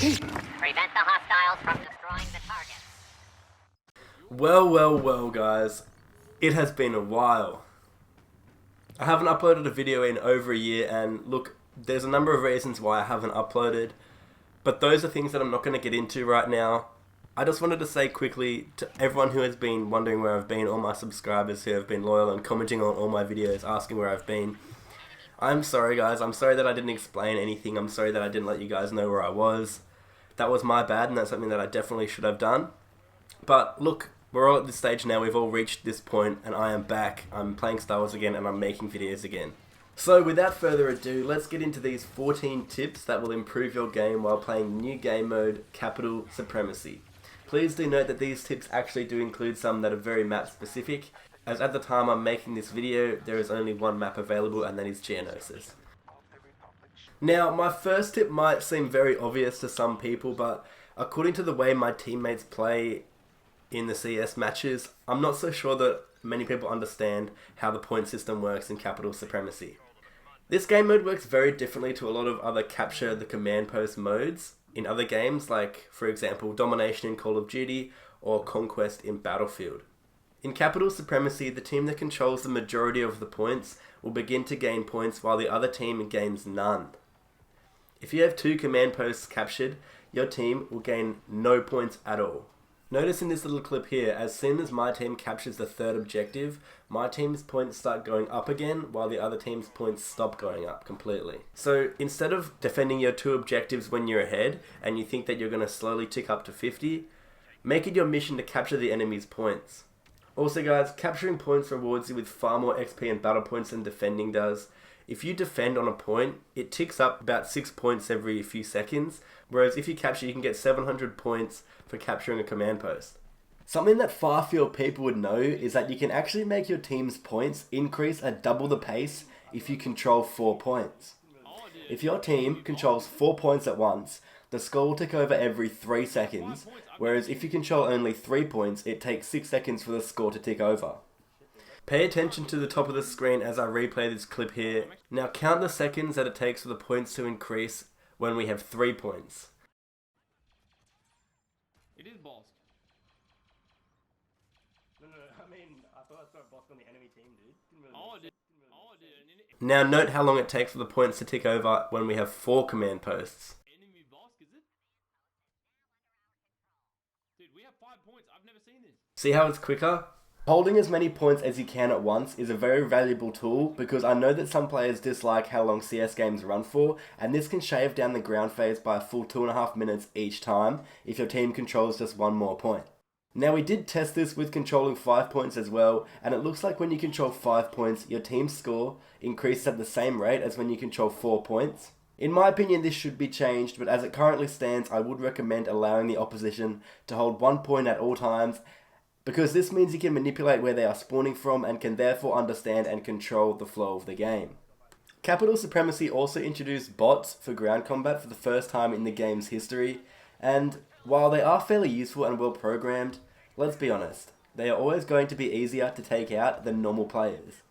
Prevent the hostiles from destroying the target. Well, guys. It has been a while. I haven't uploaded a video in over a year, and look, there's a number of reasons why I haven't uploaded, but those are things that I'm not going to get into right now. I just wanted to say quickly to everyone who has been wondering where I've been, all my subscribers who have been loyal and commenting on all my videos asking where I've been. I'm sorry, guys. I'm sorry that I didn't explain anything. I'm sorry that I didn't let you guys know where I was. That was my bad, and that's something that I definitely should have done. But look, we're all at this stage now. We've all reached this point, and I am back. I'm playing Star Wars again, and I'm making videos again. So without further ado, let's get into these 14 tips that will improve your game while playing new game mode, Capital Supremacy. Please do note that these tips actually do include some that are very map specific, as at the time I'm making this video, there is only one map available, and that is Geonosis. Now, my first tip might seem very obvious to some people, but according to the way my teammates play in the CS matches, I'm not so sure that many people understand how the point system works in Capital Supremacy. This game mode works very differently to a lot of other capture the command post modes in other games, like, for example, Domination in Call of Duty or Conquest in Battlefield. In Capital Supremacy, the team that controls the majority of the points will begin to gain points while the other team gains none. If you have 2 command posts captured, your team will gain no points at all. Notice in this little clip here, as soon as my team captures the 3rd objective, my team's points start going up again, while the other team's points stop going up completely. So instead of defending your 2 objectives when you're ahead, and you think that you're going to slowly tick up to 50, make it your mission to capture the enemy's points. Also guys, capturing points rewards you with far more XP and battle points than defending does. If you defend on a point, it ticks up about 6 points every few seconds, whereas if you capture, you can get 700 points for capturing a command post. Something that far fewer people would know is that you can actually make your team's points increase at double the pace if you control 4 points. If your team controls 4 points at once, the score will tick over every 3 seconds, whereas if you control only 3 points, it takes 6 seconds for the score to tick over. Pay attention to the top of the screen as I replay this clip here. Now count the seconds that it takes for the points to increase when we have 3 points. It is boss. No, I mean, I thought I saw a boss on the enemy team, dude. Oh, dude. Now note how long it takes for the points to tick over when we have 4 command posts. Enemy boss, is it? Dude, we have 5 points. I've never seen this. See how it's quicker? Holding as many points as you can at once is a very valuable tool because I know that some players dislike how long CS games run for, and this can shave down the ground phase by a full 2.5 minutes each time if your team controls just 1 more point. Now we did test this with controlling 5 points as well, and it looks like when you control 5 points, your team's score increases at the same rate as when you control 4 points. In my opinion, this should be changed, but as it currently stands, I would recommend allowing the opposition to hold 1 point at all times, because this means you can manipulate where they are spawning from and can therefore understand and control the flow of the game. Capital Supremacy also introduced bots for ground combat for the first time in the game's history, and while they are fairly useful and well programmed, let's be honest, they are always going to be easier to take out than normal players.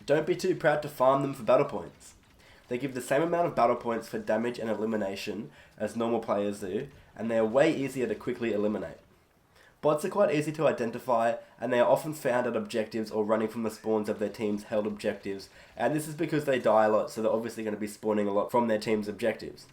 Don't be too proud to farm them for battle points. They give the same amount of battle points for damage and elimination as normal players do, and they are way easier to quickly eliminate. Bots are quite easy to identify, and they are often found at objectives or running from the spawns of their team's held objectives, and this is because they die a lot, so they're obviously going to be spawning a lot from their team's objectives.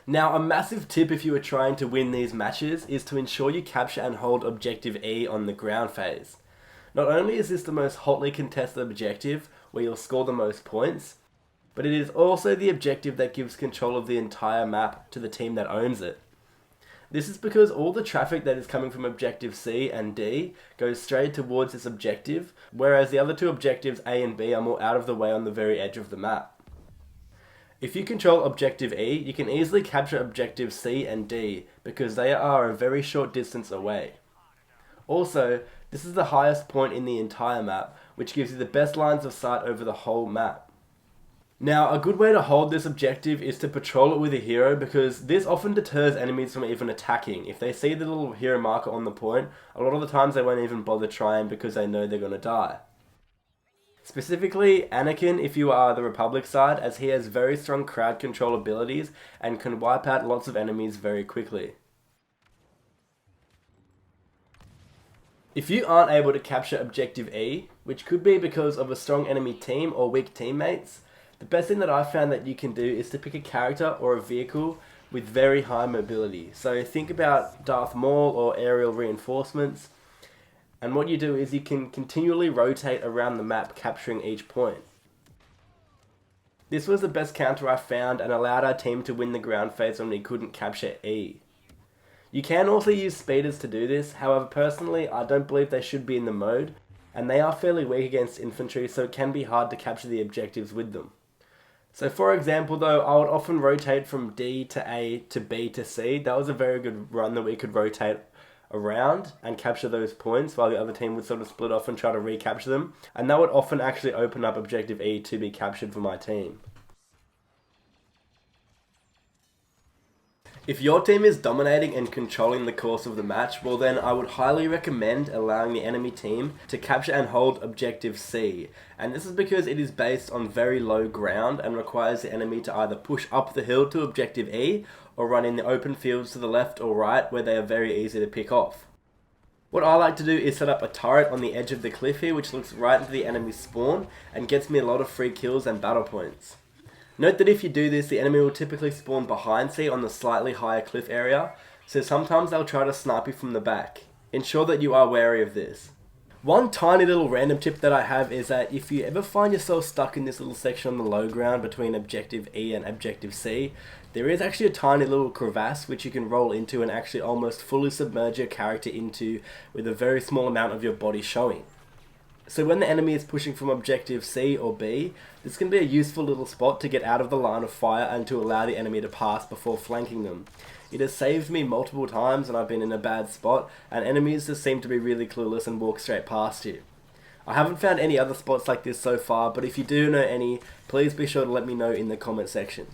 Now, a massive tip if you are trying to win these matches is to ensure you capture and hold Objective E on the ground phase. Not only is this the most hotly contested objective, where you'll score the most points, but it is also the objective that gives control of the entire map to the team that owns it. This is because all the traffic that is coming from Objective C and D goes straight towards this objective, whereas the other 2 objectives A and B are more out of the way on the very edge of the map. If you control Objective E, you can easily capture Objectives C and D, because they are a very short distance away. Also, this is the highest point in the entire map, which gives you the best lines of sight over the whole map. Now, a good way to hold this objective is to patrol it with a hero, because this often deters enemies from even attacking. If they see the little hero marker on the point, a lot of the times they won't even bother trying because they know they're going to die. Specifically, Anakin if you are the Republic side, as he has very strong crowd control abilities and can wipe out lots of enemies very quickly. If you aren't able to capture Objective E, which could be because of a strong enemy team or weak teammates, the best thing that I've found that you can do is to pick a character or a vehicle with very high mobility. So think about Darth Maul or aerial reinforcements, and what you do is you can continually rotate around the map capturing each point. This was the best counter I found and allowed our team to win the ground phase when we couldn't capture E. You can also use speeders to do this, however personally I don't believe they should be in the mode, and they are fairly weak against infantry, so it can be hard to capture the objectives with them. So for example though, I would often rotate from D to A to B to C. That was a very good run that we could rotate around and capture those points while the other team would sort of split off and try to recapture them. And that would often actually open up Objective E to be captured for my team. If your team is dominating and controlling the course of the match, well then I would highly recommend allowing the enemy team to capture and hold Objective C. And this is because it is based on very low ground and requires the enemy to either push up the hill to Objective E or run in the open fields to the left or right where they are very easy to pick off. What I like to do is set up a turret on the edge of the cliff here, which looks right into the enemy's spawn and gets me a lot of free kills and battle points. Note that if you do this, the enemy will typically spawn behind C on the slightly higher cliff area, so sometimes they'll try to snipe you from the back. Ensure that you are wary of this. One tiny little random tip that I have is that if you ever find yourself stuck in this little section on the low ground between Objective E and Objective C, there is actually a tiny little crevasse which you can roll into and actually almost fully submerge your character into with a very small amount of your body showing. So when the enemy is pushing from Objective C or B, this can be a useful little spot to get out of the line of fire and to allow the enemy to pass before flanking them. It has saved me multiple times when I've been in a bad spot and enemies just seem to be really clueless and walk straight past you. I haven't found any other spots like this so far, but if you do know any, please be sure to let me know in the comment section.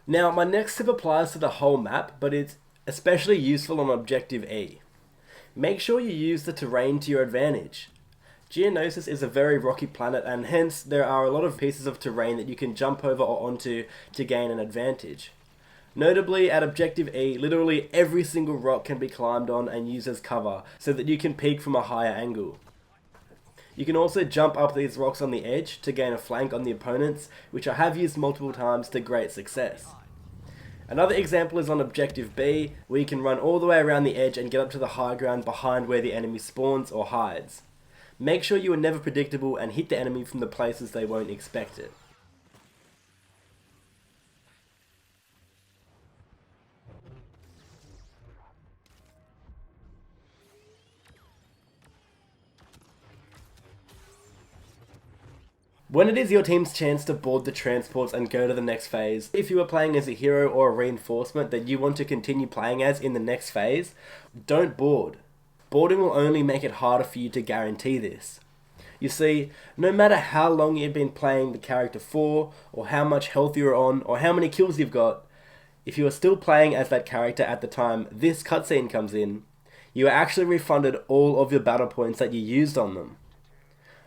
Now my next tip applies to the whole map, but it's especially useful on Objective E. Make sure you use the terrain to your advantage. Geonosis is a very rocky planet and hence there are a lot of pieces of terrain that you can jump over or onto to gain an advantage. Notably at Objective E, literally every single rock can be climbed on and used as cover so that you can peek from a higher angle. You can also jump up these rocks on the edge to gain a flank on the opponents, which I have used multiple times to great success. Another example is on Objective B, where you can run all the way around the edge and get up to the high ground behind where the enemy spawns or hides. Make sure you are never predictable and hit the enemy from the places they won't expect it. When it is your team's chance to board the transports and go to the next phase, if you are playing as a hero or a reinforcement that you want to continue playing as in the next phase, don't board. Boarding will only make it harder for you to guarantee this. You see, no matter how long you've been playing the character for, or how much health you're on, or how many kills you've got, if you are still playing as that character at the time this cutscene comes in, you are actually refunded all of your battle points that you used on them.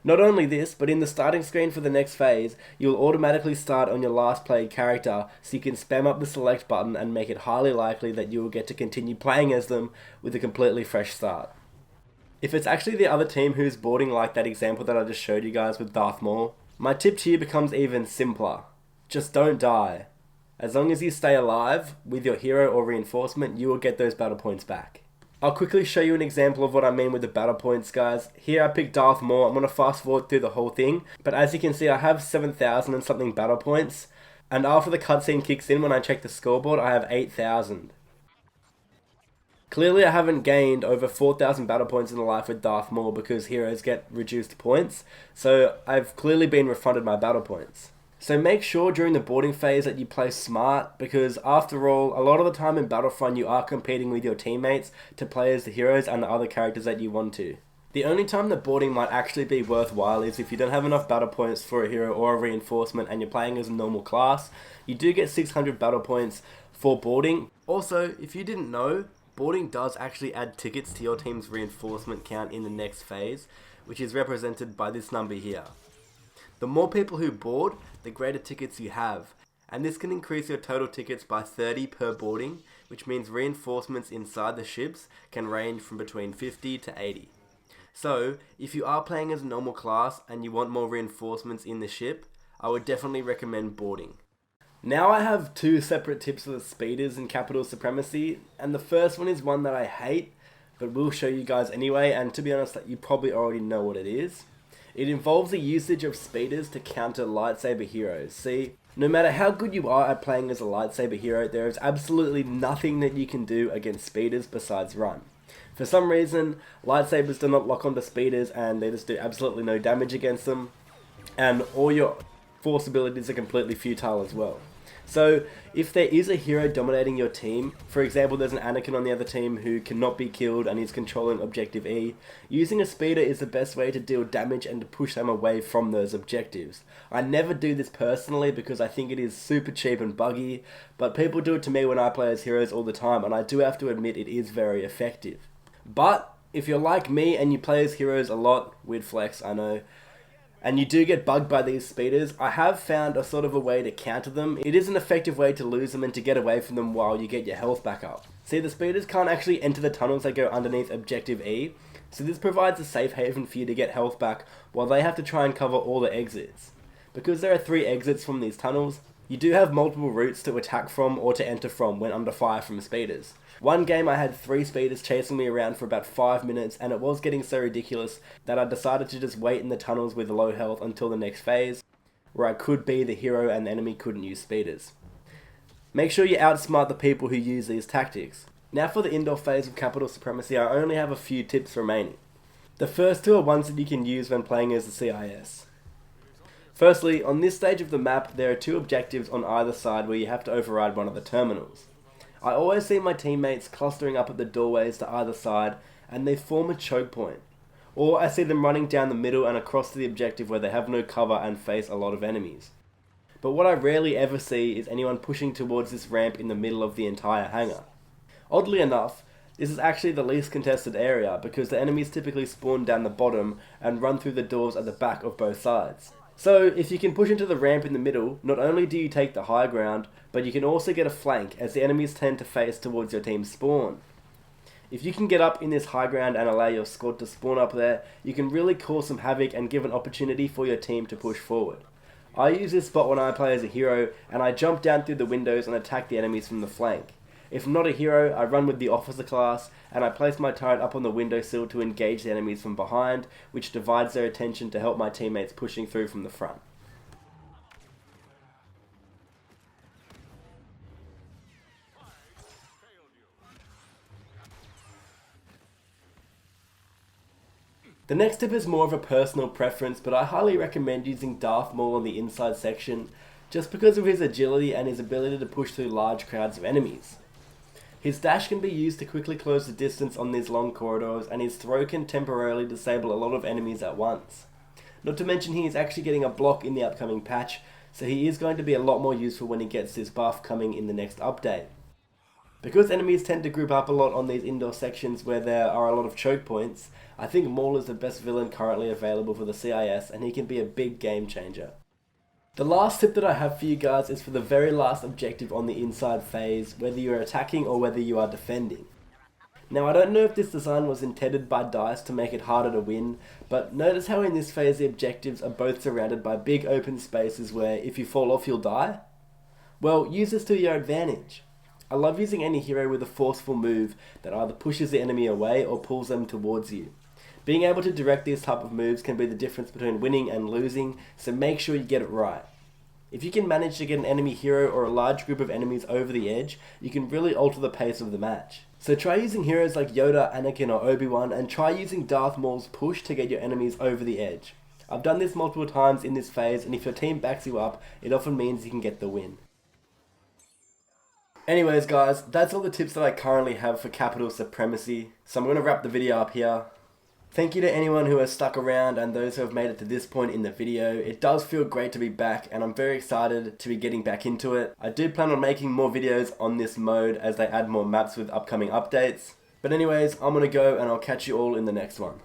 Not only this, but in the starting screen for the next phase, you'll automatically start on your last played character, so you can spam up the select button and make it highly likely that you will get to continue playing as them with a completely fresh start. If it's actually the other team who's boarding like that example that I just showed you guys with Darth Maul, my tip to you becomes even simpler. Just don't die. As long as you stay alive with your hero or reinforcement, you will get those battle points back. I'll quickly show you an example of what I mean with the battle points, guys. Here I picked Darth Maul. I'm going to fast forward through the whole thing. But as you can see, I have 7,000 and something battle points. And after the cutscene kicks in, when I check the scoreboard, I have 8,000. Clearly I haven't gained over 4,000 battle points in life with Darth Maul because heroes get reduced points. So I've clearly been refunded my battle points. So make sure during the boarding phase that you play smart, because after all, a lot of the time in Battlefront you are competing with your teammates to play as the heroes and the other characters that you want to. The only time that boarding might actually be worthwhile is if you don't have enough battle points for a hero or a reinforcement and you're playing as a normal class. You do get 600 battle points for boarding. Also, if you didn't know, boarding does actually add tickets to your team's reinforcement count in the next phase, which is represented by this number here. The more people who board, the greater tickets you have, and this can increase your total tickets by 30 per boarding, which means reinforcements inside the ships can range from between 50 to 80. So, if you are playing as a normal class and you want more reinforcements in the ship, I would definitely recommend boarding. Now I have two separate tips for the speeders in Capital Supremacy, and the first one is one that I hate, but will show you guys anyway, and to be honest, you probably already know what it is. It involves the usage of speeders to counter lightsaber heroes. See, no matter how good you are at playing as a lightsaber hero, there is absolutely nothing that you can do against speeders besides run. For some reason, lightsabers do not lock onto speeders and they just do absolutely no damage against them, and all your force abilities are completely futile as well. So, if there is a hero dominating your team, for example there's an Anakin on the other team who cannot be killed and is controlling Objective E, using a speeder is the best way to deal damage and to push them away from those objectives. I never do this personally because I think it is super cheap and buggy, but people do it to me when I play as heroes all the time, and I do have to admit it is very effective. But, if you're like me and you play as heroes a lot, weird flex, I know, and you do get bugged by these speeders, I have found a sort of a way to counter them. It is an effective way to lose them and to get away from them while you get your health back up. See, the speeders can't actually enter the tunnels that go underneath Objective E, so this provides a safe haven for you to get health back while they have to try and cover all the exits. Because there are 3 exits from these tunnels, you do have multiple routes to attack from or to enter from when under fire from speeders. One game I had 3 speeders chasing me around for about 5 minutes, and it was getting so ridiculous that I decided to just wait in the tunnels with low health until the next phase, where I could be the hero and the enemy couldn't use speeders. Make sure you outsmart the people who use these tactics. Now for the indoor phase of Capital Supremacy, I only have a few tips remaining. The first 2 are ones that you can use when playing as the CIS. Firstly, on this stage of the map, there are 2 objectives on either side where you have to override one of the terminals. I always see my teammates clustering up at the doorways to either side, and they form a choke point. Or I see them running down the middle and across to the objective where they have no cover and face a lot of enemies. But what I rarely ever see is anyone pushing towards this ramp in the middle of the entire hangar. Oddly enough, this is actually the least contested area because the enemies typically spawn down the bottom and run through the doors at the back of both sides. So, if you can push into the ramp in the middle, not only do you take the high ground, but you can also get a flank as the enemies tend to face towards your team's spawn. If you can get up in this high ground and allow your squad to spawn up there, you can really cause some havoc and give an opportunity for your team to push forward. I use this spot when I play as a hero, and I jump down through the windows and attack the enemies from the flank. If not a hero, I run with the officer class, and I place my turret up on the windowsill to engage the enemies from behind, which divides their attention to help my teammates pushing through from the front. The next tip is more of a personal preference, but I highly recommend using Darth Maul on the inside section, just because of his agility and his ability to push through large crowds of enemies. His dash can be used to quickly close the distance on these long corridors, and his throw can temporarily disable a lot of enemies at once. Not to mention he is actually getting a block in the upcoming patch, so he is going to be a lot more useful when he gets this buff coming in the next update. Because enemies tend to group up a lot on these indoor sections where there are a lot of choke points, I think Maul is the best villain currently available for the CIS, and he can be a big game changer. The last tip that I have for you guys is for the very last objective on the inside phase, whether you are attacking or whether you are defending. Now I don't know if this design was intended by DICE to make it harder to win, but notice how in this phase the objectives are both surrounded by big open spaces where if you fall off you'll die? Well, use this to your advantage. I love using any hero with a forceful move that either pushes the enemy away or pulls them towards you. Being able to direct these type of moves can be the difference between winning and losing, so make sure you get it right. If you can manage to get an enemy hero or a large group of enemies over the edge, you can really alter the pace of the match. So try using heroes like Yoda, Anakin or Obi-Wan, and try using Darth Maul's push to get your enemies over the edge. I've done this multiple times in this phase, and if your team backs you up, it often means you can get the win. Anyways guys, that's all the tips that I currently have for Capital Supremacy, so I'm going to wrap the video up here. Thank you to anyone who has stuck around and those who have made it to this point in the video. It does feel great to be back and I'm very excited to be getting back into it. I do plan on making more videos on this mode as they add more maps with upcoming updates. But anyways, I'm gonna go and I'll catch you all in the next one.